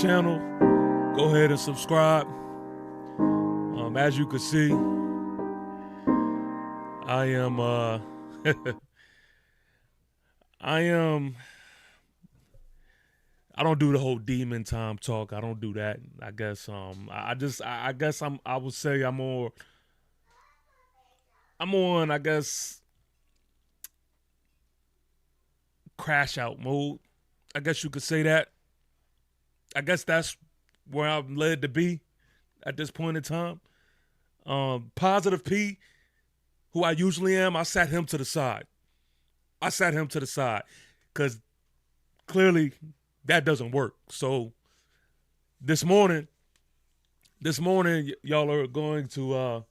channel, go ahead and subscribe. As you can see, I am I don't do the whole demon time talk. I don't do that. I guess I would say I'm on I guess crash out mode. I guess you could say that. I guess that's where I'm led to be at this point in time. Positive P, who I usually am, I sat him to the side. Because clearly that doesn't work. So this morning, y'all are going to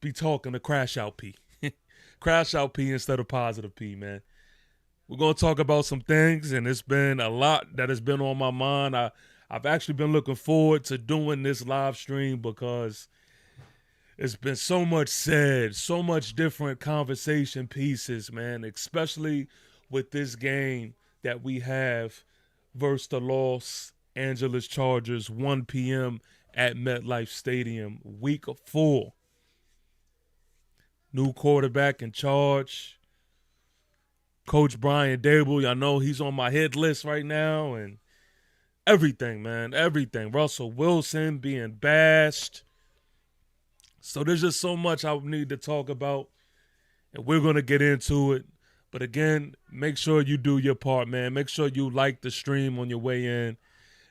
be talking to Crash Out P. Crash Out P instead of Positive P, man. We're going to talk about some things, and it's been a lot that has been on my mind. I've actually been looking forward to doing this live stream because it's been so much said, so much different conversation pieces, man, especially with this game that we have versus the Los Angeles Chargers, 1 p.m. at MetLife Stadium, week 4. New quarterback in charge. Coach Brian Dable, y'all know he's on my hit list right now, and everything, man, everything. Russell Wilson being bashed. So there's just so much I need to talk about, and we're going to get into it. But again, make sure you do your part, man. Make sure you like the stream on your way in.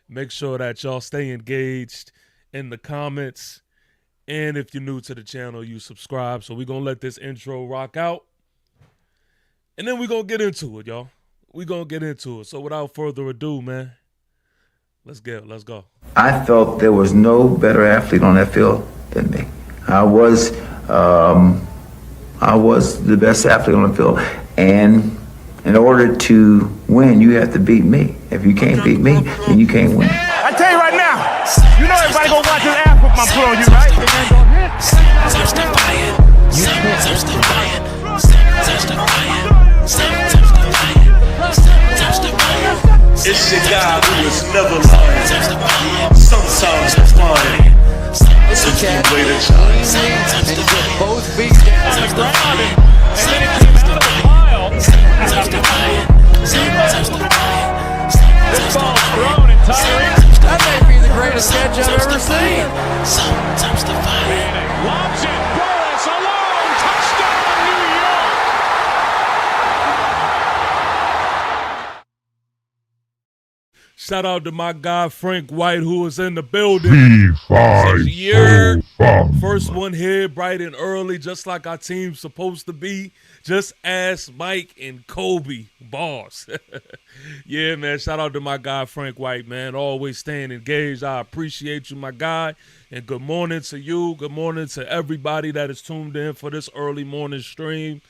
Make sure that y'all stay engaged in the comments. And if you're new to the channel, you subscribe. So we're going to let this intro rock out. And then we're going to get into it, y'all. We're going to get into it. So without further ado, man, let's go. I felt there was no better athlete on that field than me. I was the best athlete on the field. And in order to win, you have to beat me. If you can't beat me, then you can't win. I tell you right now, you know everybody gonna watch this ass whoop my put on you, right? It's your guy who is never lying. Sometimes defiant. It's a good way to try. Both feet down on the ground, and then it came out of the pile. This ball's thrown entirely. That may be the greatest catch I've ever seen. Sometimes defiant. And it lobs it. Burris alone. Touchdown, New York. Shout out to my guy Frank White, who was in the building. Year. First one here, bright and early, just like our team's supposed to be. Just ask Mike and Kobe, boss. Yeah, man, shout out to my guy Frank White, man. Always staying engaged. I appreciate you, my guy. And good morning to you. Good morning to everybody that is tuned in for this early morning stream.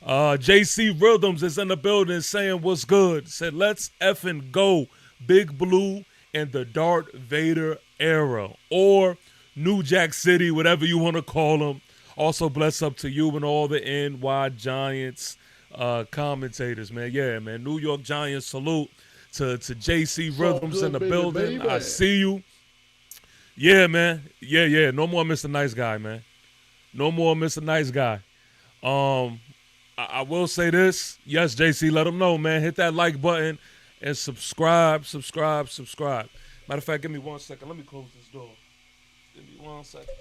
JC Rhythms is in the building saying what's good. Said, let's effing go. Big Blue and the Darth Vader era, or New Jack City, whatever you want to call them. Also, bless up to you and all the NY Giants commentators, man. Yeah, man. New York Giants salute to JC Rhythms in the building. Baby. I see you. Yeah, man. Yeah. No more Mr. Nice Guy, man. No more Mr. Nice Guy. I will say this. Yes, JC, let them know, man. Hit that like button. And subscribe. Matter of fact, give me 1 second. Let me close this door. Give me 1 second.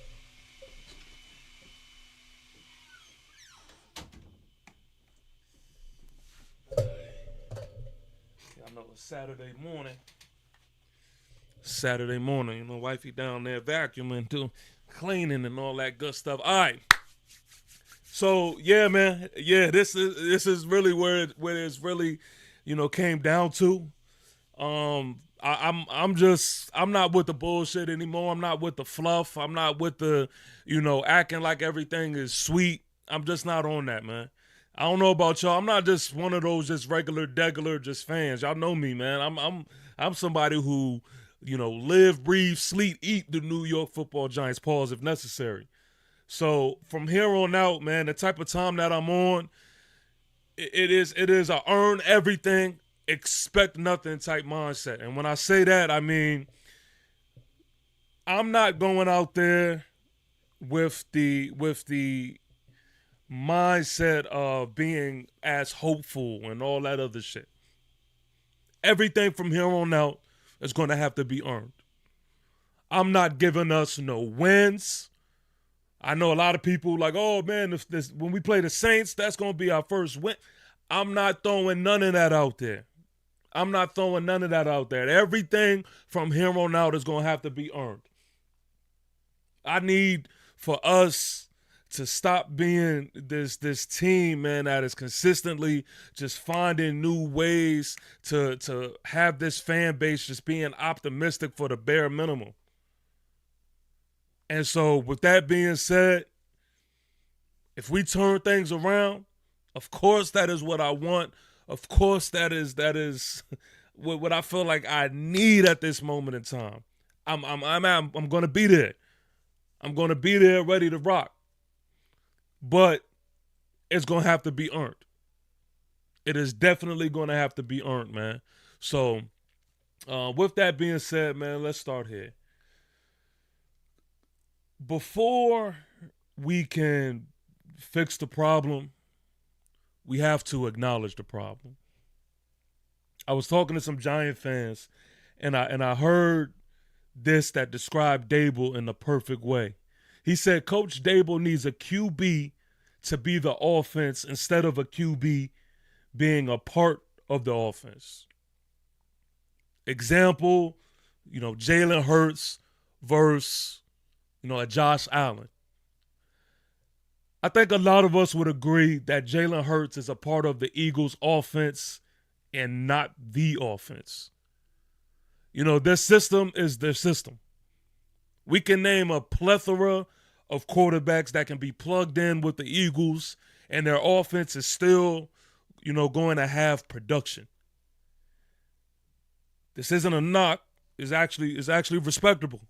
I know it's Saturday morning. You know, wifey down there vacuuming, doing cleaning and all that good stuff. All right. So yeah, man. Yeah, this is really where it's really, came down to. I'm not with the bullshit anymore. I'm not with the fluff. I'm not with the, acting like everything is sweet. I'm just not on that, man. I don't know about y'all. I'm not just one of those just regular, degular, just fans. Y'all know me, man. I'm somebody who, live, breathe, sleep, eat the New York Football Giants. Pause if necessary. So from here on out, man, the type of time that I'm on, it is a earn everything, expect nothing type mindset. And when I say that, I mean, I'm not going out there with the mindset of being as hopeful and all that other shit. Everything from here on out is going to have to be earned. I'm not giving us no wins. I know a lot of people like, oh man, if this when we play the Saints, that's going to be our first win. I'm not throwing none of that out there. Everything from here on out is going to have to be earned. I need for us to stop being this team, man, that is consistently just finding new ways to have this fan base just being optimistic for the bare minimum. And so with that being said, if we turn things around, of course that is what I want. Of course that is what I feel like I need at this moment in time. I'm going to be there. I'm going to be there ready to rock. But it's going to have to be earned. It is definitely going to have to be earned, man. So with that being said, man, let's start here. Before we can fix the problem, we have to acknowledge the problem. I was talking to some Giant fans, and I heard this that described Dable in the perfect way. He said Coach Dable needs a QB to be the offense instead of a QB being a part of the offense. Example, Jalen Hurts versus a Josh Allen. I think a lot of us would agree that Jalen Hurts is a part of the Eagles' offense and not the offense. Their system is their system. We can name a plethora of quarterbacks that can be plugged in with the Eagles, and their offense is still, going to have production. This isn't a knock. It's actually respectable.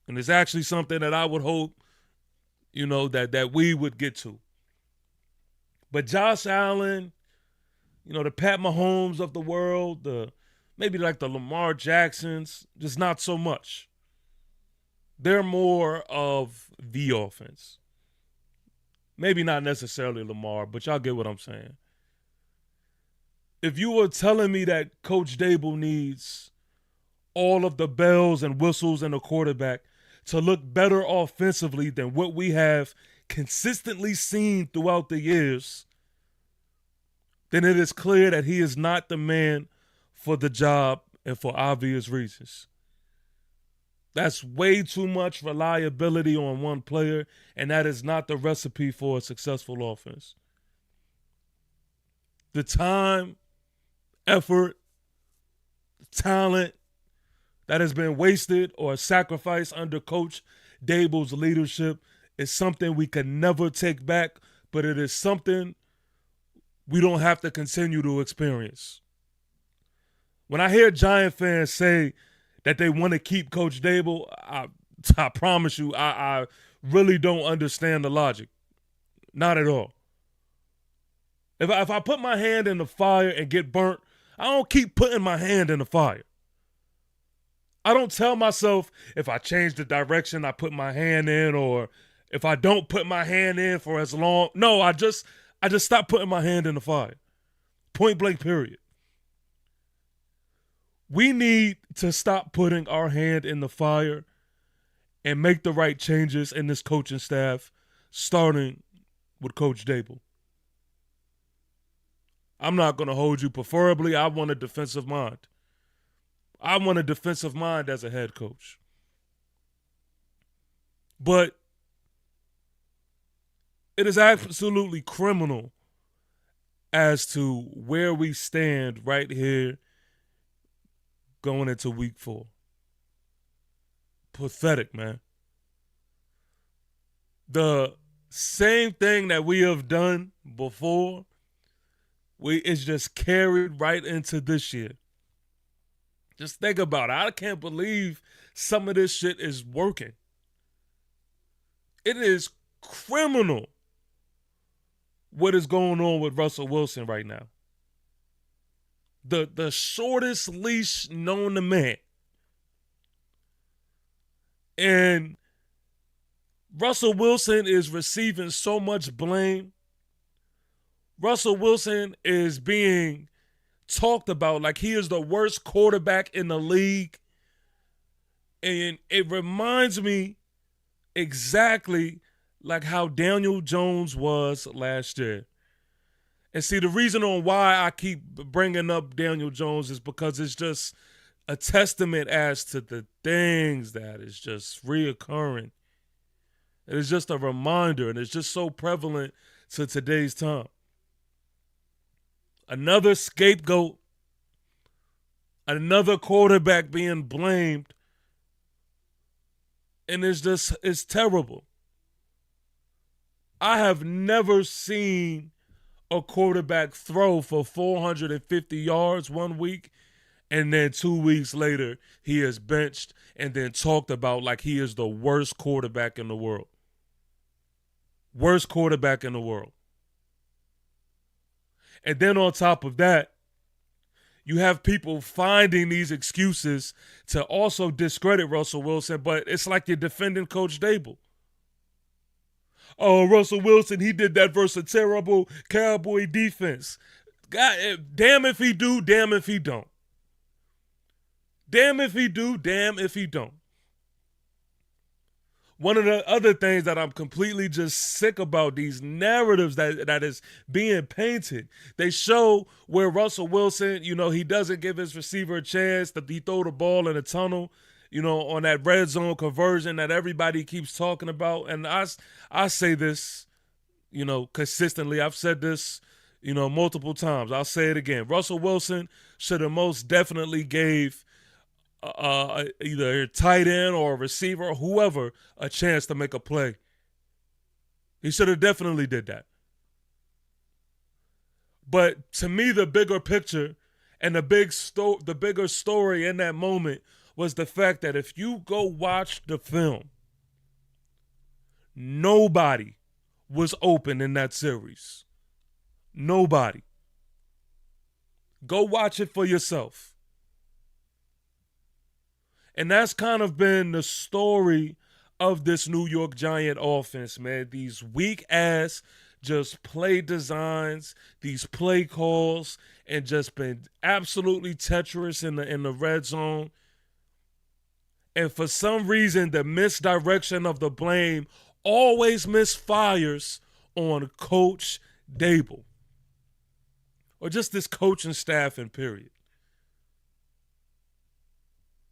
And it's actually something that I would hope, that we would get to. But Josh Allen, the Pat Mahomes of the world, maybe like the Lamar Jacksons, just not so much. They're more of the offense. Maybe not necessarily Lamar, but y'all get what I'm saying. If you were telling me that Coach Dable needs all of the bells and whistles in a quarterback to look better offensively than what we have consistently seen throughout the years, then it is clear that he is not the man for the job, and for obvious reasons. That's way too much reliability on one player, and that is not the recipe for a successful offense. The time, effort, talent that has been wasted or sacrificed under Coach Dable's leadership is something we can never take back, but it is something we don't have to continue to experience. When I hear Giant fans say that they want to keep Coach Dable, I promise you, I really don't understand the logic. Not at all. If I put my hand in the fire and get burnt, I don't keep putting my hand in the fire. I don't tell myself if I change the direction I put my hand in, or if I don't put my hand in for as long. No, I just stop putting my hand in the fire. Point blank, period. We need to stop putting our hand in the fire and make the right changes in this coaching staff, starting with Coach Dable. I'm not going to hold you. Preferably, I want a defensive mind. I want a defensive mind as a head coach. But it is absolutely criminal as to where we stand right here going into week 4. Pathetic, man. The same thing that we have done before, it's just carried right into this year. Just think about it. I can't believe some of this shit is working. It is criminal what is going on with Russell Wilson right now. The shortest leash known to man. And Russell Wilson is receiving so much blame. Russell Wilson is being talked about like he is the worst quarterback in the league. And it reminds me exactly like how Daniel Jones was last year. And see, the reason on why I keep bringing up Daniel Jones is because it's just a testament as to the things that is just reoccurring. It is just a reminder, and it's just so prevalent to today's time. Another scapegoat, another quarterback being blamed, and it's terrible. I have never seen a quarterback throw for 450 yards one week, and then 2 weeks later, he is benched and then talked about like he is the worst quarterback in the world. Worst quarterback in the world. And then on top of that, you have people finding these excuses to also discredit Russell Wilson, but it's like you're defending Coach Dable. Oh, Russell Wilson, he did that versus a terrible Cowboy defense. God, damn if he do, damn if he don't. Damn if he do, damn if he don't. One of the other things that I'm completely just sick about, these narratives that is being painted. They show where Russell Wilson, he doesn't give his receiver a chance, that he throw the ball in a tunnel, on that red zone conversion that everybody keeps talking about. And I say this, consistently. I've said this, multiple times. I'll say it again. Russell Wilson should have most definitely gave either a tight end or a receiver or whoever a chance to make a play. He should have definitely did that. But to me, the bigger picture and the bigger story in that moment was the fact that if you go watch the film, nobody was open in that series. Nobody. Go watch it for yourself. And that's kind of been the story of this New York Giant offense, man. These weak-ass just play designs, these play calls, and just been absolutely treacherous in the red zone. And for some reason, the misdirection of the blame always misfires on Coach Dable. Or just this coaching staff in period.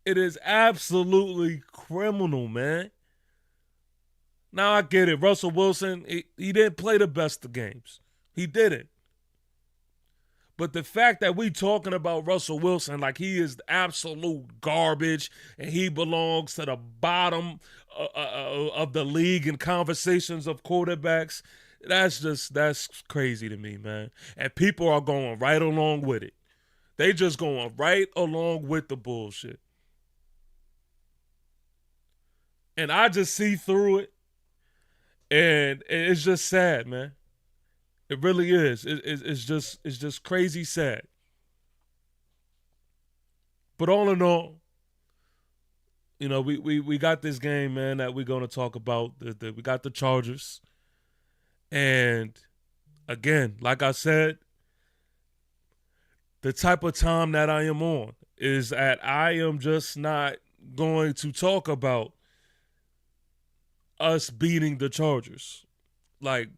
It is absolutely criminal, man. Now I get it. Russell Wilson, he didn't play the best of games. He didn't. But the fact that we talking about Russell Wilson like he is absolute garbage and he belongs to the bottom of the league in conversations of quarterbacks, that's crazy to me, man. And people are going right along with it. They just going right along with the bullshit. And I just see through it. And it's just sad, man. It really is. It's just crazy sad. But all in all, we got this game, man, that we're going to talk about. We got the Chargers. And again, like I said, the type of time that I am on is that I am just not going to talk about us beating the Chargers. Like,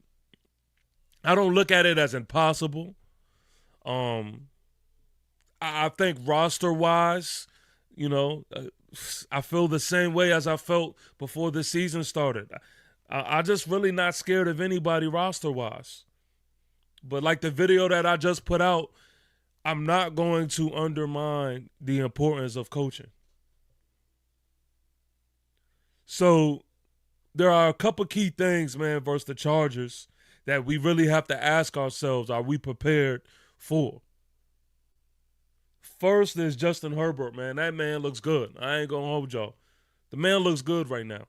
I don't look at it as impossible. I think roster-wise, I feel the same way as I felt before the season started. I just really not scared of anybody roster-wise. But like the video that I just put out, I'm not going to undermine the importance of coaching. So there are a couple key things, man, versus the Chargers that we really have to ask ourselves, are we prepared for? First is Justin Herbert, man. That man looks good. I ain't going to hold y'all. The man looks good right now.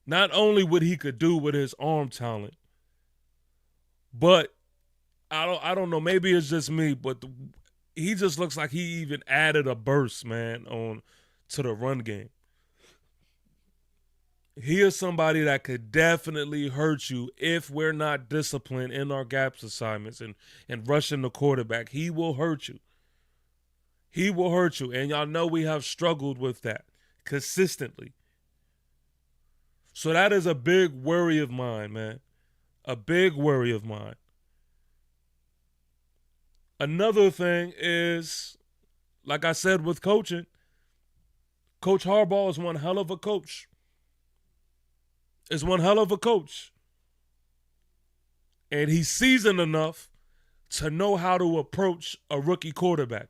Not only what he could do with his arm talent, but I don't know, maybe it's just me, but he just looks like he even added a burst, man, to the run game. He is somebody that could definitely hurt you if we're not disciplined in our gaps assignments and rushing the quarterback. He will hurt you. He will hurt you. And y'all know we have struggled with that consistently. So that is a big worry of mine, man. A big worry of mine. Another thing is, like I said with coaching, Coach Harbaugh is one hell of a coach. Is one hell of a coach. And he's seasoned enough to know how to approach a rookie quarterback.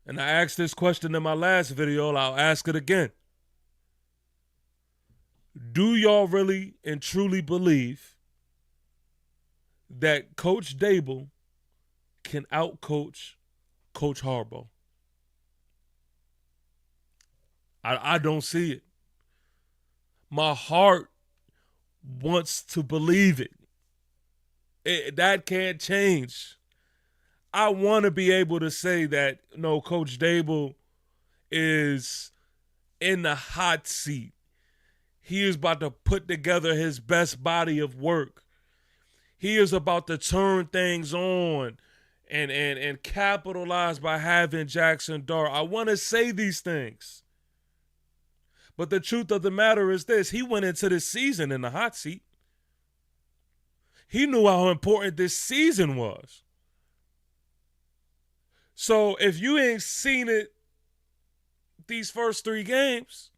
And I asked this question in my last video. I'll ask it again. Do y'all really and truly believe that Coach Dable can outcoach Coach Harbaugh? I don't see it. My heart wants to believe it. That can't change. I want to be able to say that, no, Coach Dable is in the hot seat. He is about to put together his best body of work. He is about to turn things on and capitalize by having Jackson Dart. I want to say these things. But the truth of the matter is this. He went into this season in the hot seat. He knew how important this season was. So if you ain't seen it these first 3 games,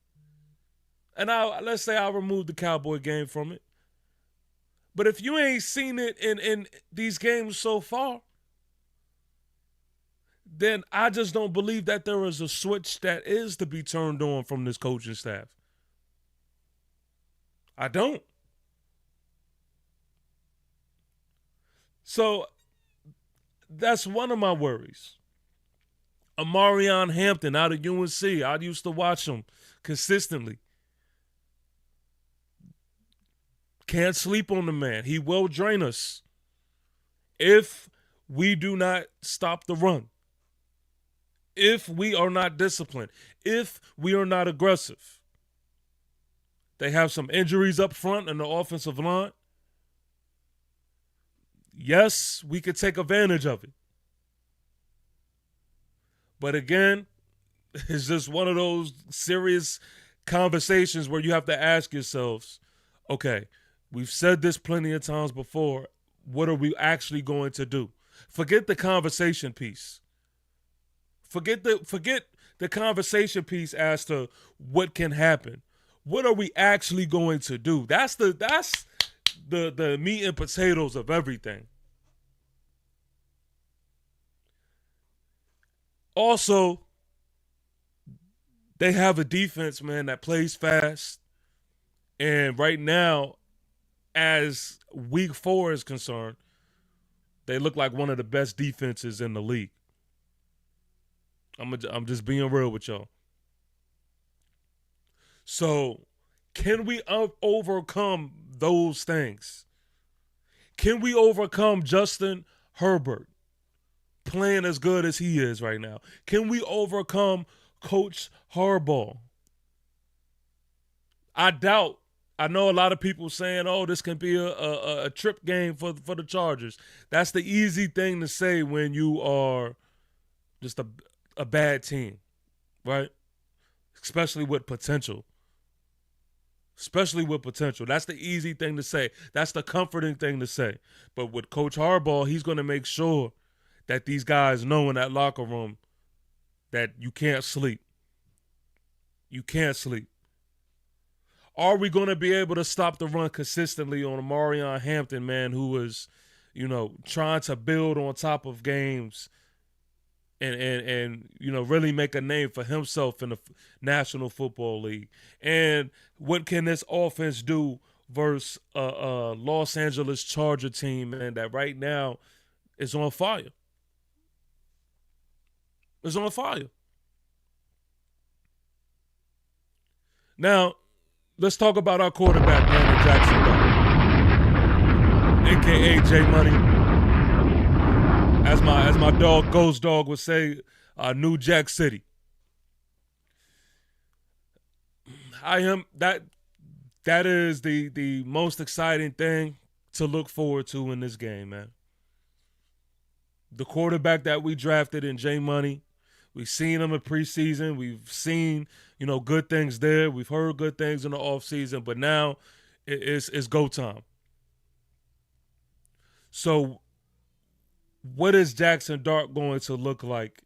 and let's say I'll remove the Cowboy game from it, but if you ain't seen it in these games so far, then I just don't believe that there is a switch that is to be turned on from this coaching staff. I don't. So that's one of my worries. Amarion Hampton out of UNC. I used to watch him consistently. Can't sleep on the man. He will drain us if we do not stop the run. If we are not disciplined. If we are not aggressive. They have some injuries up front in the offensive line. Yes, we could take advantage of it. But again, it's just one of those serious conversations where you have to ask yourselves, okay, we've said this plenty of times before. What are we actually going to do? Forget the conversation piece. Forget the conversation piece as to what can happen. What are we actually going to do? That's the meat and potatoes of everything. Also, they have a defense, man, that plays fast. And right now, as week 4 is concerned, they look like one of the best defenses in the league. I'm just being real with y'all. So, can we overcome those things? Can we overcome Justin Herbert playing as good as he is right now? Can we overcome Coach Harbaugh? I doubt. I know a lot of people saying, oh, this can be a trip game for the Chargers. That's the easy thing to say when you are just a bad team, right? Especially with potential. Especially with potential. That's the easy thing to say. That's the comforting thing to say. But with Coach Harbaugh, he's going to make sure that these guys know in that locker room that you can't sleep. You can't sleep. Are we going to be able to stop the run consistently on Amarion Hampton, man, who is, trying to build on top of games and really make a name for himself in the National Football League? And what can this offense do versus a Los Angeles Charger team, man, that right now is on fire? It's on fire. Now, let's talk about our quarterback, man, Jackson Dart, a.k.a. J Money. As my dog, Ghost Dog, would say, New Jack City. That is the most exciting thing to look forward to in this game, man. The quarterback that we drafted in J Money, we've seen him in preseason. We've seen, good things there. We've heard good things in the offseason, but now it's go time. So what is Jackson Dart going to look like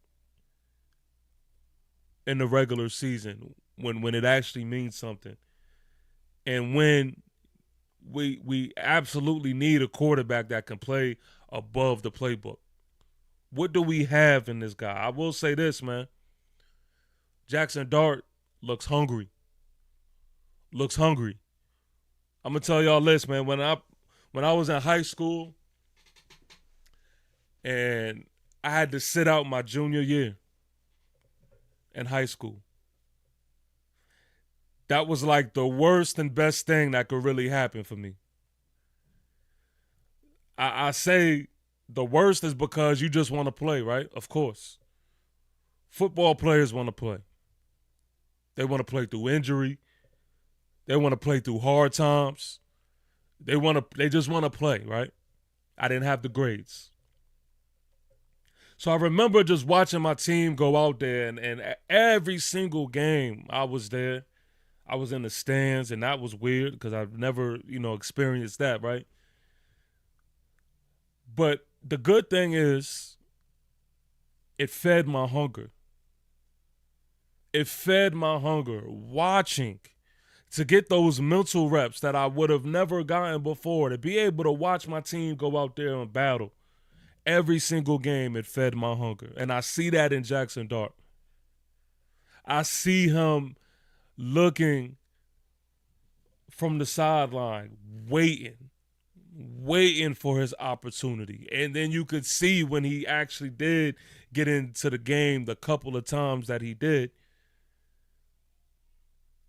in the regular season when it actually means something? And when we absolutely need a quarterback that can play above the playbook. What do we have in this guy? I will say this, man. Jackson Dart looks hungry. Looks hungry. I'm gonna tell y'all this, man. When I was in high school and I had to sit out my junior year in high school, that was like the worst and best thing that could really happen for me. I say the worst is because you just want to play, right? Of course. Football players want to play. They want to play through injury. They want to play through hard times. They just want to play, right? I didn't have the grades. So I remember just watching my team go out there, and every single game I was there. I was in the stands, and that was weird because I've never, experienced that, right? But the good thing is it fed my hunger. It fed my hunger watching to get those mental reps that I would have never gotten before, to be able to watch my team go out there and battle. Every single game, it fed my hunger. And I see that in Jackson Dart. I see him looking from the sideline, waiting for his opportunity. And then you could see when he actually did get into the game the couple of times that he did,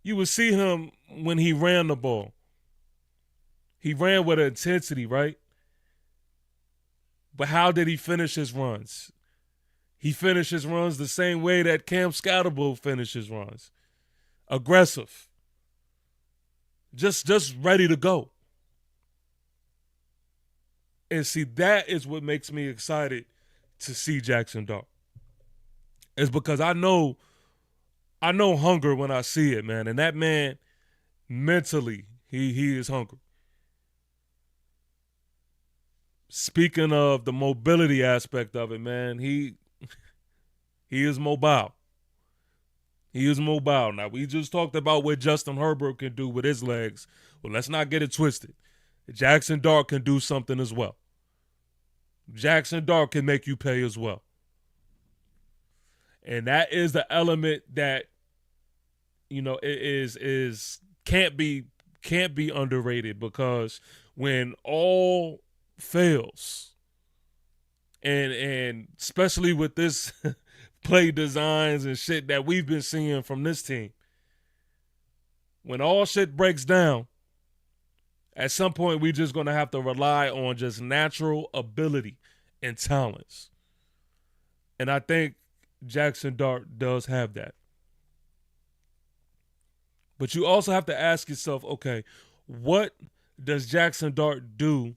you would see him when he ran the ball. He ran with intensity, right? But how did he finish his runs? He finished his runs the same way that Cam Scatterbull finished his runs. Aggressive. Just ready to go. And see, that is what makes me excited to see Jackson Dart. It's because I know hunger when I see it, man. And that man, mentally, he is hungry. Speaking of the mobility aspect of it, man, he is mobile. He is mobile. Now, we just talked about what Justin Herbert can do with his legs. Well, let's not get it twisted. Jackson Dart can do something as well. Jackson Dart can make you pay as well. And that is the element that, is can't be underrated, because when all fails, and especially with this play designs and shit that we've been seeing from this team, when all shit breaks down, at some point we're just going to have to rely on just natural ability and talents. And I think Jackson Dart does have that. But you also have to ask yourself, okay, what does Jackson Dart do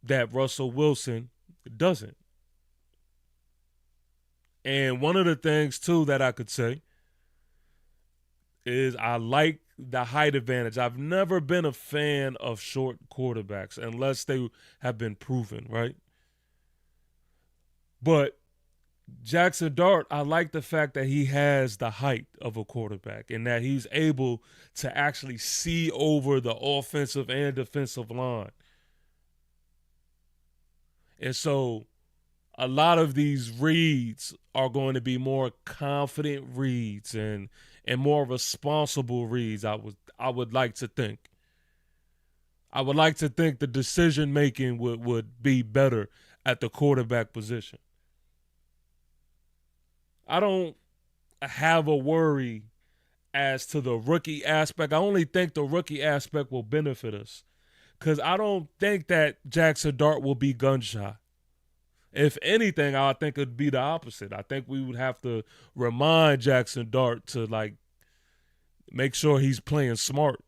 that Russell Wilson doesn't? And one of the things, too, that I could say is I like the height advantage. I've never been a fan of short quarterbacks unless they have been proven, right? But Jackson Dart, I like the fact that he has the height of a quarterback and that he's able to actually see over the offensive and defensive line. And so a lot of these reads are going to be more confident reads and more responsible reads, I would like to think. I would like to think the decision making would be better at the quarterback position. I don't have a worry as to the rookie aspect. I only think the rookie aspect will benefit us, because I don't think that Jackson Dart will be gun shy. If anything, I think it'd be the opposite. I think we would have to remind Jackson Dart to like make sure he's playing smart.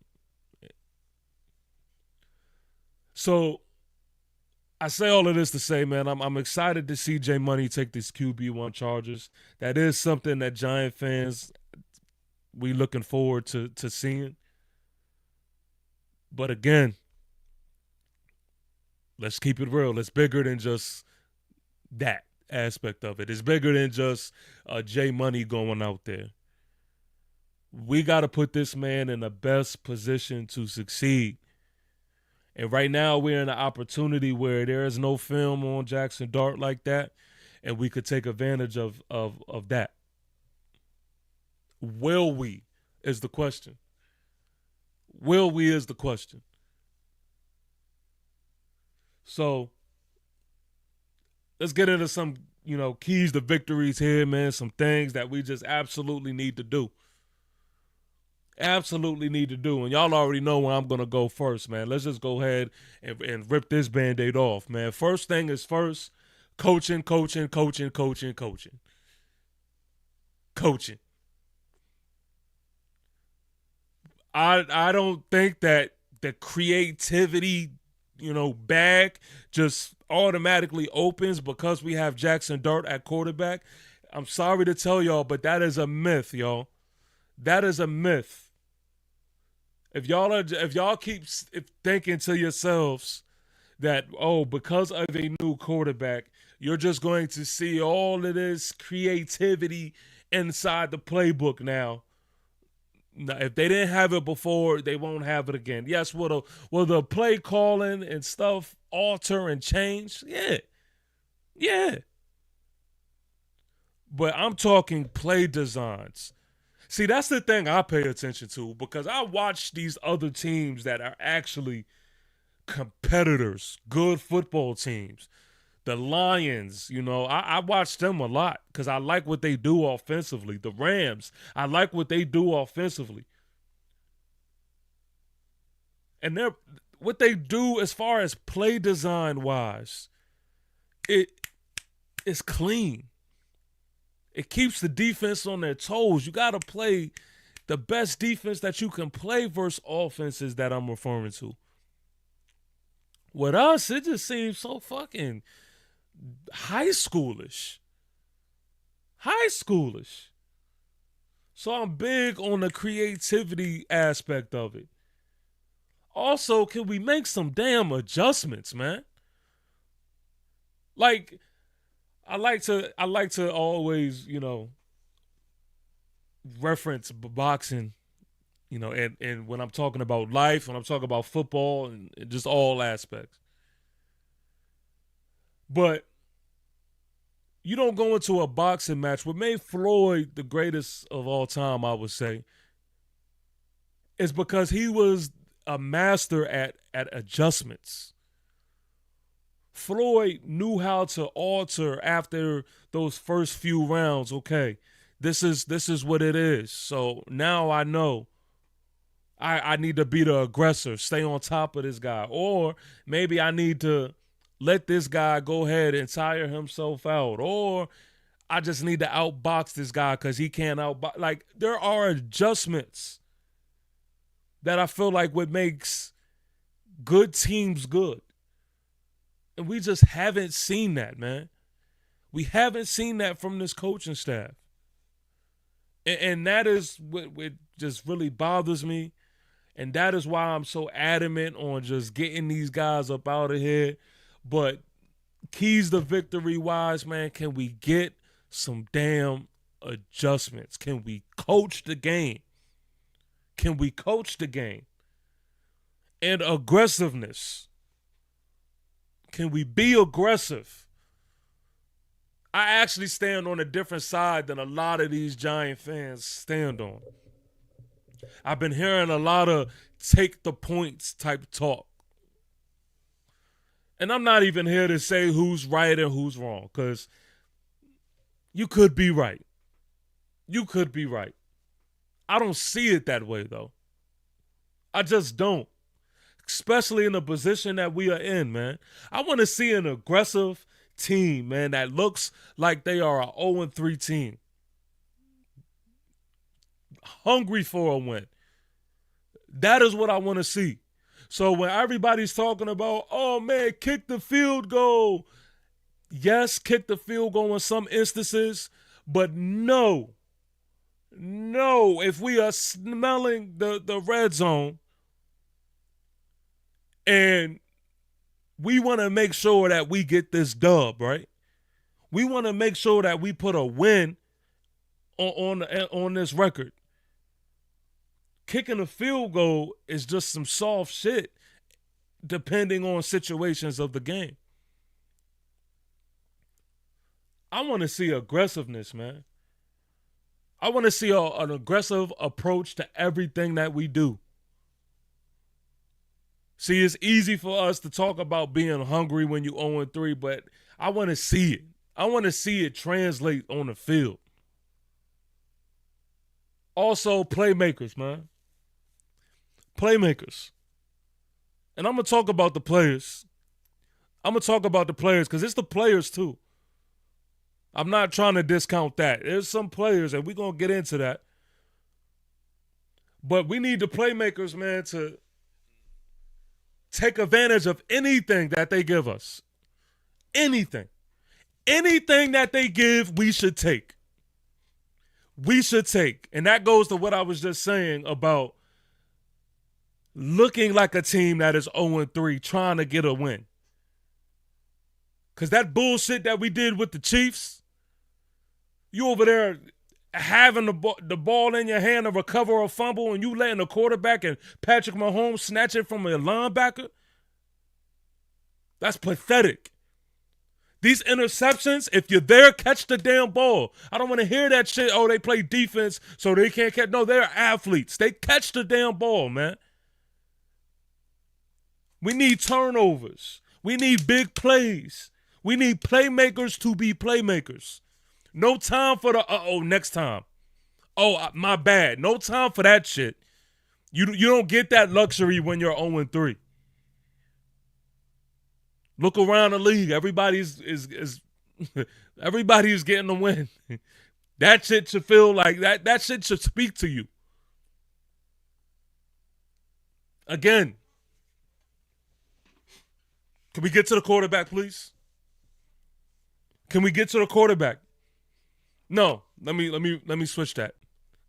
So I say all of this to say, man, I'm excited to see J Money take these QB1 charges. That is something that Giant fans we looking forward to seeing. But again, let's keep it real. It's bigger than just that aspect of it. It's bigger than just J Money going out there. We got to put this man in the best position to succeed. And right now we're in an opportunity where there is no film on Jackson Dart like that, and we could take advantage of that. Will we is the question. Will we is the question. So let's get into some, keys to victories here, man. Some things that we just absolutely need to do. Absolutely need to do. And y'all already know where I'm going to go first, man. Let's just go ahead and rip this Band-Aid off, man. First thing is first, coaching. I don't think that the creativity, bag just automatically opens because we have Jackson Dart at quarterback. I'm sorry to tell y'all, but that is a myth, y'all. That is a myth. If y'all keep thinking to yourselves that, because of a new quarterback, you're just going to see all of this creativity inside the playbook now. If they didn't have it before, they won't have it again. Yes, will the play calling and stuff alter and change? Yeah. But I'm talking play designs. See, that's the thing I pay attention to because I watch these other teams that are actually competitors, good football teams. The Lions, I watch them a lot because I like what they do offensively. The Rams, I like what they do offensively. And what they do as far as play design wise, it is clean. It keeps the defense on their toes. You got to play the best defense that you can play versus offenses that I'm referring to. With us, it just seems so fucking high schoolish. So I'm big on the creativity aspect of it. Also, can we make some damn adjustments, man? Like, I like to always, reference boxing, and when I'm talking about life, when I'm talking about football and just all aspects. But you don't go into a boxing match. What made Floyd the greatest of all time, I would say, is because he was a master at adjustments. Floyd knew how to alter after those first few rounds. Okay, this is what it is. So now I know I need to be the aggressor, stay on top of this guy. Or maybe I need to let this guy go ahead and tire himself out. Or I just need to outbox this guy because he can't outbox. Like, there are adjustments that I feel like what makes good teams good. And we just haven't seen that, man. We haven't seen that from this coaching staff. And that is what just really bothers me. And that is why I'm so adamant on just getting these guys up out of here. But keys to victory wise, man, can we get some damn adjustments? Can we coach the game? And aggressiveness. Can we be aggressive? I actually stand on a different side than a lot of these Giant fans stand on. I've been hearing a lot of take the points type talk. And I'm not even here to say who's right and who's wrong, because you could be right. I don't see it that way, though. I just don't. Especially in the position that we are in, man. I want to see an aggressive team, man, that looks like they are a 0-3 team. Hungry for a win. That is what I want to see. So when everybody's talking about, oh, man, kick the field goal. Yes, kick the field goal in some instances, but no, if we are smelling the red zone and we want to make sure that we get this dub, right? We want to make sure that we put a win on this record. Kicking a field goal is just some soft shit depending on situations of the game. I want to see aggressiveness, man. I want to see an aggressive approach to everything that we do. See, it's easy for us to talk about being hungry when you're 0-3, but I want to see it. I want to see it translate on the field. Also, playmakers, man. Playmakers. And I'm going to talk about the players. I'm going to talk about the players because it's the players too. I'm not trying to discount that. There's some players, and we're going to get into that. But we need the playmakers, man, to take advantage of anything that they give us. Anything. Anything that they give, we should take. We should take. And that goes to what I was just saying about looking like a team that is 0-3, trying to get a win. Because that bullshit that we did with the Chiefs, you over there having the ball in your hand to recover a fumble and you letting the quarterback and Patrick Mahomes snatch it from a linebacker, that's pathetic. These interceptions, if you're there, catch the damn ball. I don't want to hear that shit, oh, they play defense so they can't catch. No, they're athletes. They catch the damn ball, man. We need turnovers. We need big plays. We need playmakers to be playmakers. No time for the, next time. Oh, my bad. No time for that shit. You don't get that luxury when you're 0-3. Look around the league. Everybody's everybody's getting a win. That shit should feel like that shit should speak to you. Again, can we get to the quarterback, please? Can we get to the quarterback? No, let me switch that.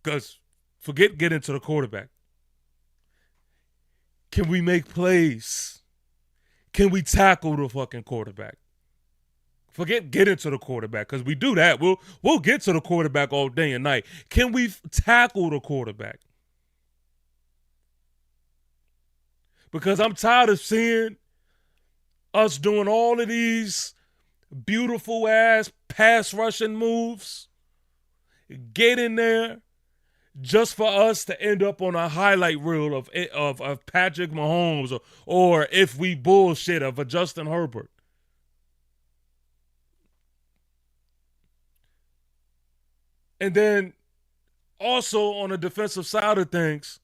Because forget getting to the quarterback. Can we make plays? Can we tackle the fucking quarterback? Forget getting to the quarterback, because we do that. We'll get to the quarterback all day and night. Can we tackle the quarterback? Because I'm tired of seeing us doing all of these beautiful ass pass rushing moves, get in there just for us to end up on a highlight reel of Patrick Mahomes or if we bullshit of a Justin Herbert. And then also on the defensive side of things,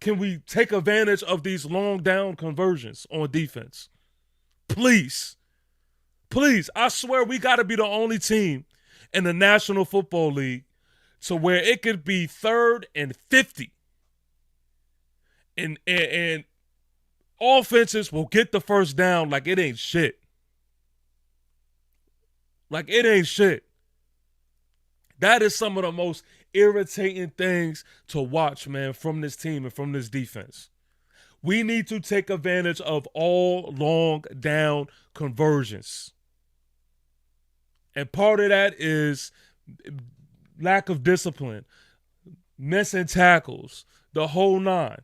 can we take advantage of these long down conversions on defense? Please. Please. I swear we got to be the only team in the National Football League to where it could be 3rd and 50. And offenses will get the first down like it ain't shit. Like it ain't shit. That is some of the most irritating things to watch, man, from this team and from this defense. We need to take advantage of all long down conversions. And part of that is lack of discipline, missing tackles, the whole nine.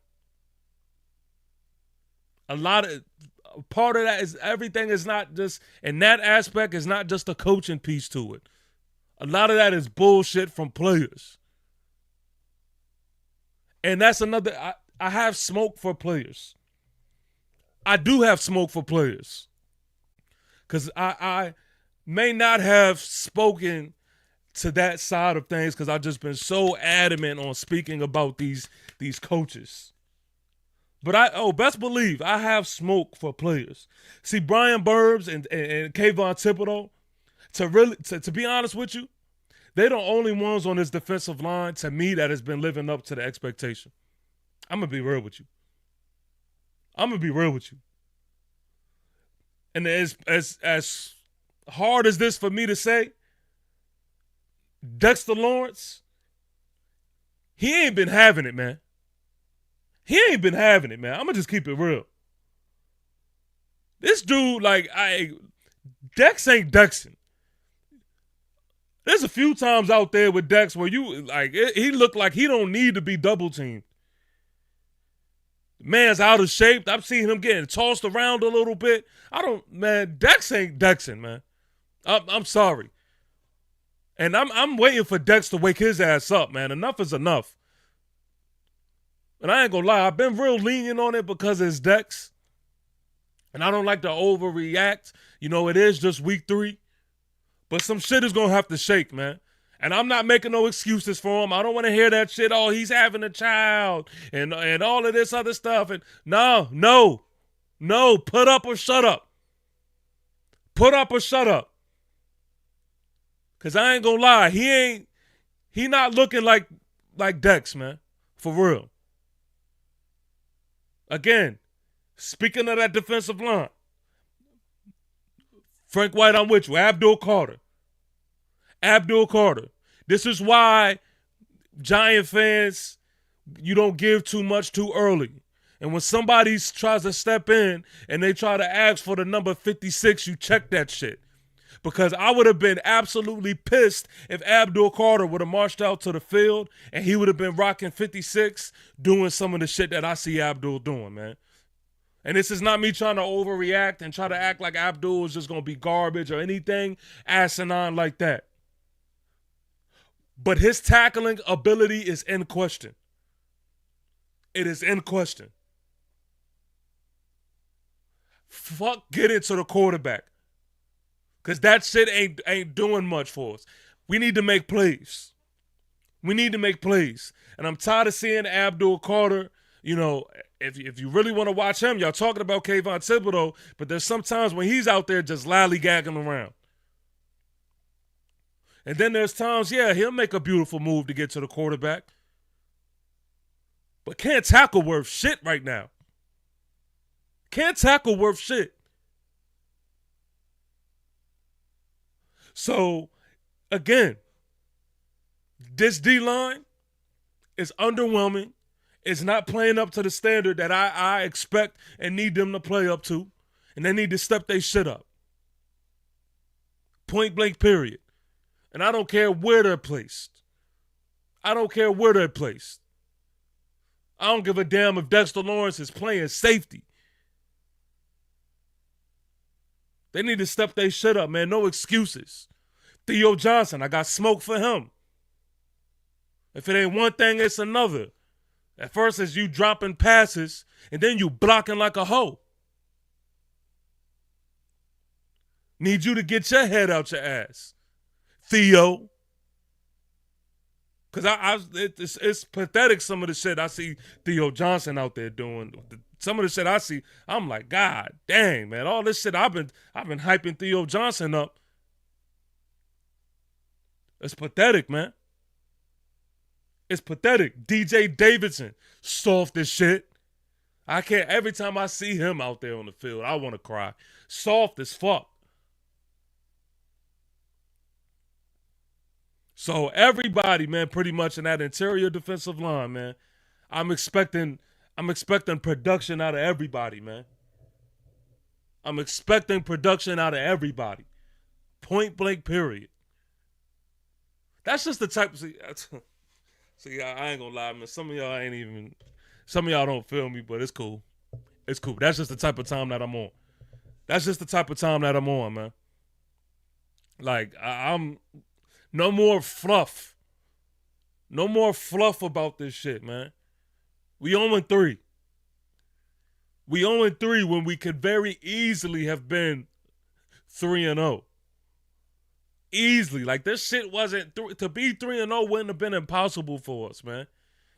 Part of that is everything is not just, in that aspect, is not just a coaching piece to it. A lot of that is bullshit from players. And that's another, I have smoke for players. I do have smoke for players. Because I may not have spoken to that side of things because I've just been so adamant on speaking about these coaches. But best believe I have smoke for players. See, Brian Burbs and Kayvon Thibodeau, to be honest with you, they're the only ones on this defensive line, to me, that has been living up to the expectation. I'm going to be real with you. And as hard as this for me to say, Dexter Lawrence, he ain't been having it, man. I'm going to just keep it real. This dude, Dex ain't Dexing. There's a few times out there with Dex where he looked like he don't need to be double teamed. Man's out of shape. I've seen him getting tossed around a little bit. Dex ain't Dexing, man. I'm sorry. And I'm waiting for Dex to wake his ass up, man. Enough is enough. And I ain't gonna lie, I've been real lenient on it because it's Dex. And I don't like to overreact. It is just week 3. But some shit is going to have to shake, man. And I'm not making no excuses for him. I don't want to hear that shit. Oh, he's having a child and all of this other stuff. And no. Put up or shut up. Because I ain't going to lie. He not looking like Dex, man. For real. Again, speaking of that defensive line, Frank White, I'm with you. Abdul Carter. This is why Giant fans, you don't give too much too early. And when somebody tries to step in and they try to ask for the number 56, you check that shit. Because I would have been absolutely pissed if Abdul Carter would have marched out to the field and he would have been rocking 56 doing some of the shit that I see Abdul doing, man. And this is not me trying to overreact and try to act like Abdul is just going to be garbage or anything asinine like that. But his tackling ability is in question. It is in question. Fuck getting to the quarterback. Because that shit ain't doing much for us. We need to make plays. And I'm tired of seeing Abdul Carter, if you really want to watch him, y'all talking about Kayvon Thibodeau, but there's sometimes when he's out there just lollygagging around. And then there's times, he'll make a beautiful move to get to the quarterback. But can't tackle worth shit right now. So, again, this D-line is underwhelming. It's not playing up to the standard that I expect and need them to play up to. And they need to step their shit up. Point blank, period. And I don't care where they're placed. I don't give a damn if Dexter Lawrence is playing safety. They need to step their shit up, man. No excuses. Theo Johnson, I got smoke for him. If it ain't one thing, it's another. At first, it's you dropping passes, and then you blocking like a hoe. Need you to get your head out your ass, Theo. Because it's pathetic, some of the shit I see Theo Johnson out there doing. Some of the shit I see, I'm like, God dang, man. All this shit I've been hyping Theo Johnson up. It's pathetic, man. It's pathetic. DJ Davidson, soft as shit. I can't. Every time I see him out there on the field, I want to cry. Soft as fuck. So everybody, man, pretty much in that interior defensive line, man, I'm expecting production out of everybody, man. Point blank, period. That's just the type of see, I ain't gonna lie, man. Some of y'all don't feel me, but it's cool. That's just the type of time that I'm on. Man. Like, I'm no more fluff. No more fluff about this shit, man. We 0-3. We 0-3 when we could very easily have been 3-0. Easily. Like, this shit wasn't... to be 3-0 wouldn't have been impossible for us, man.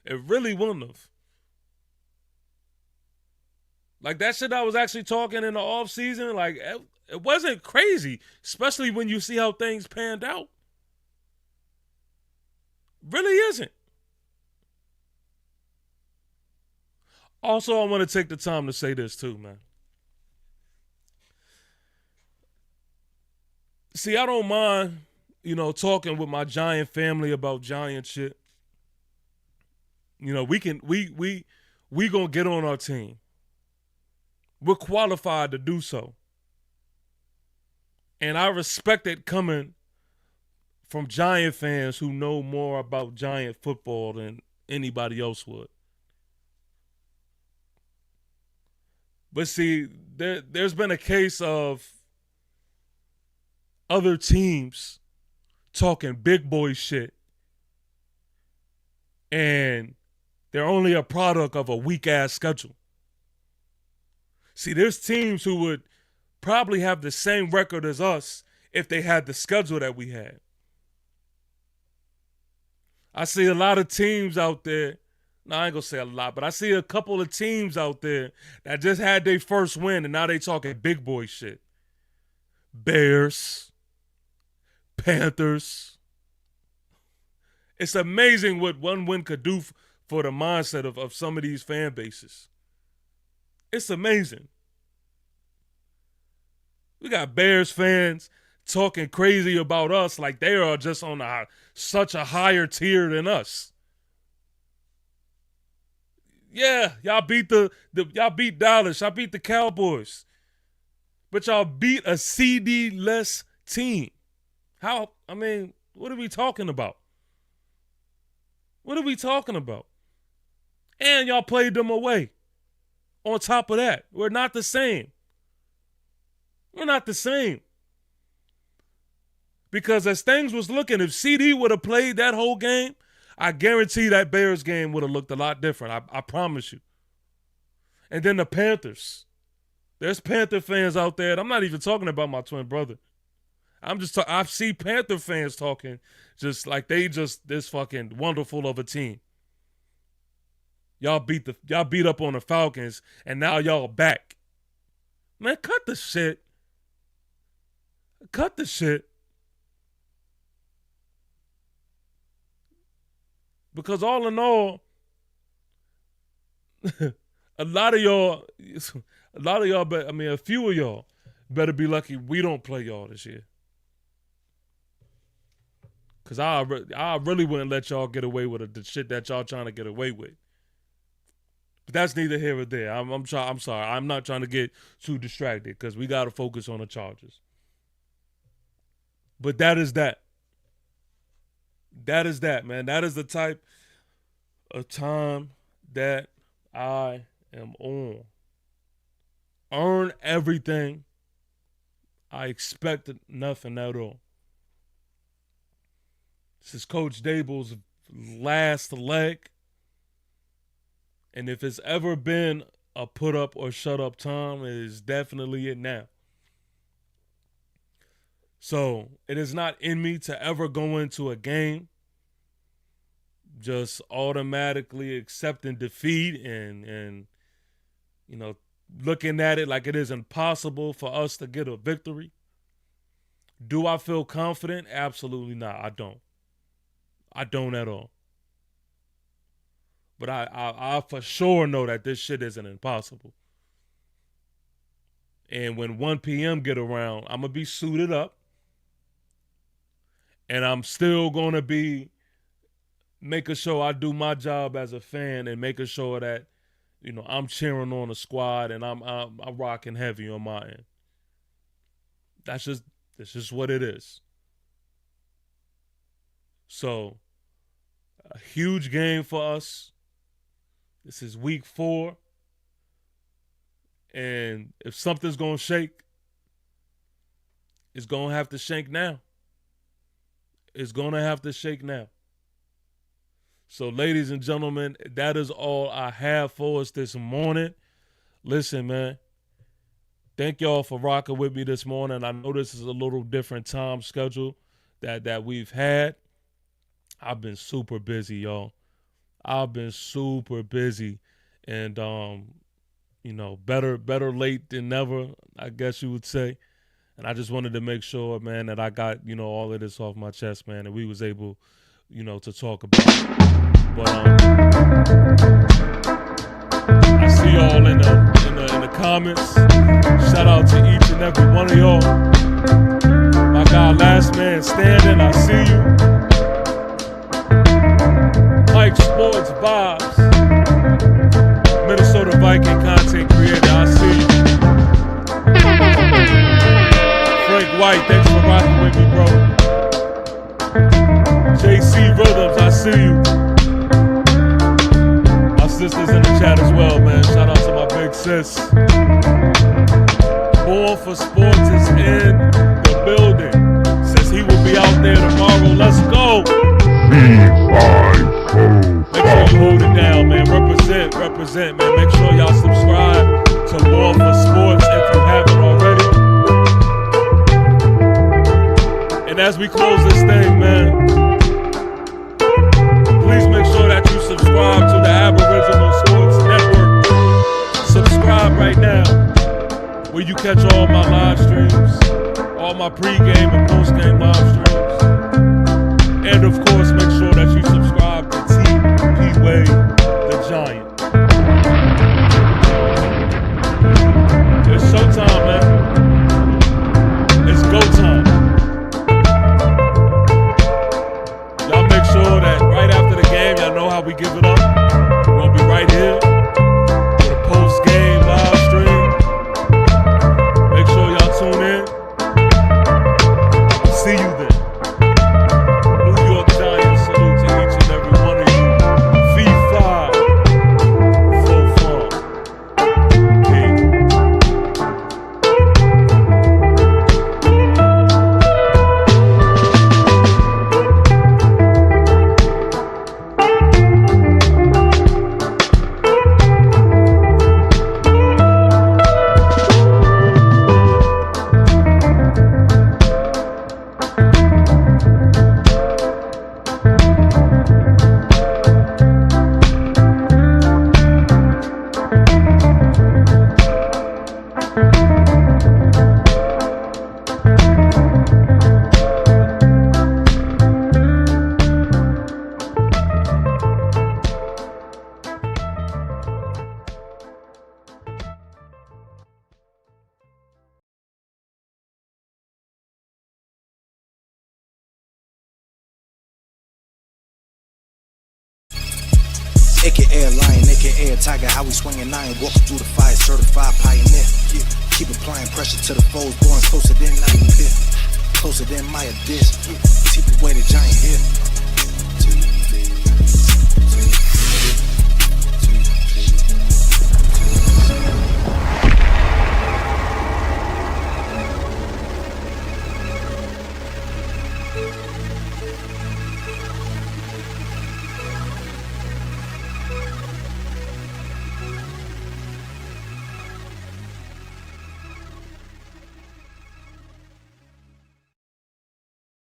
It really wouldn't have. Like that shit I was actually talking in the off season, like it wasn't crazy, especially when you see how things panned out. Really isn't. Also, I want to take the time to say this too, man. See, I don't mind, talking with my Giant family about Giant shit. We gonna get on our team. We're qualified to do so. And I respect it coming from Giant fans who know more about Giant football than anybody else would. But see, there's been a case of other teams talking big boy shit, and they're only a product of a weak-ass schedule. See, there's teams who would probably have the same record as us if they had the schedule that we had. I see a lot of teams out there. No, I ain't gonna say a lot, but I see a couple of teams out there that just had their first win and now they talking big boy shit. Bears, Panthers. It's amazing what one win could do for the mindset of some of these fan bases. It's amazing. We got Bears fans talking crazy about us like they are just on such a higher tier than us. Yeah, y'all beat y'all beat Dallas, y'all beat the Cowboys, but y'all beat a CD-less team. How? I mean, what are we talking about? What are we talking about? And y'all played them away. On top of that, we're not the same. We're not the same. Because as things was looking, if CD would have played that whole game, I guarantee that Bears game would have looked a lot different. I promise you. And then the Panthers. There's Panther fans out there. I'm not even talking about my twin brother. I see Panther fans talking just like they just this fucking wonderful of a team. Y'all beat up on the Falcons and now y'all back. Man, cut the shit. Cut the shit. Because all in all, a few of y'all better be lucky we don't play y'all this year. Because I really wouldn't let y'all get away with the shit that y'all trying to get away with. But that's neither here or there. I'm sorry. I'm not trying to get too distracted because we got to focus on the Chargers. But that is that. That is that, man. That is the type of time that I am on. Earn everything. I expected nothing at all. This is Coach Dable's last leg. And if it's ever been a put up or shut up time, it is definitely it now. So it is not in me to ever go into a game just automatically accepting defeat and looking at it like it is impossible for us to get a victory. Do I feel confident? Absolutely not. I don't. I don't at all. But I for sure know that this shit isn't impossible. And when 1 p.m. get around, I'm going to be suited up. And I'm still going to be making sure I do my job as a fan and making sure that, I'm cheering on the squad and I'm rocking heavy on my end. That's just what it is. So, a huge game for us. This is week 4. And if something's going to shake, it's going to have to shake now. It's going to have to shake now. So, ladies and gentlemen, that is all I have for us this morning. Listen, man. Thank y'all for rocking with me this morning. I know this is a little different time schedule that we've had. I've been super busy, y'all. I've been super busy. And, you know, better late than never, I guess you would say. And I just wanted to make sure, man, that I got, you know, all of this off my chest, man, and we was able, you know, to talk about it. But I see y'all in the comments. Shout out to each and every one of y'all. My guy, Last Man Standing, I see you. Mike Sports Vibes, Minnesota Viking content creator, I see you. Frank White, thanks for rocking with me, bro. JC Rhythms, I see you. My sister's in the chat as well, man. Shout out to my big sis. Born for Sports is in the building. Says he will be out there tomorrow. Let's go. Make sure you hold it down, man. Represent, man. Make sure y'all subscribe to Born for Sports if you haven't already. And as we close this thing, man, please make sure that you subscribe to the Aboriginal Sports Network. Subscribe right now, where you catch all my live streams, all my pregame and postgame live streams. And of course, make sure that you subscribe to T.P. Wade, the Giant. It's showtime, man. It's go time. Y'all make sure that right after the game, y'all know how we give it up. We'll be right here for the post-game live stream. Make sure y'all tune in. See you then. New York Giants, salute to each and every one of you. V5, full form. Peace. AKA lion, AKA tiger, how we swinging iron, walking through the fire, certified pioneer. Yeah. Keep applying pressure to the foes, going closer than I am here, closer than my dish. TP Wade, the Giant here.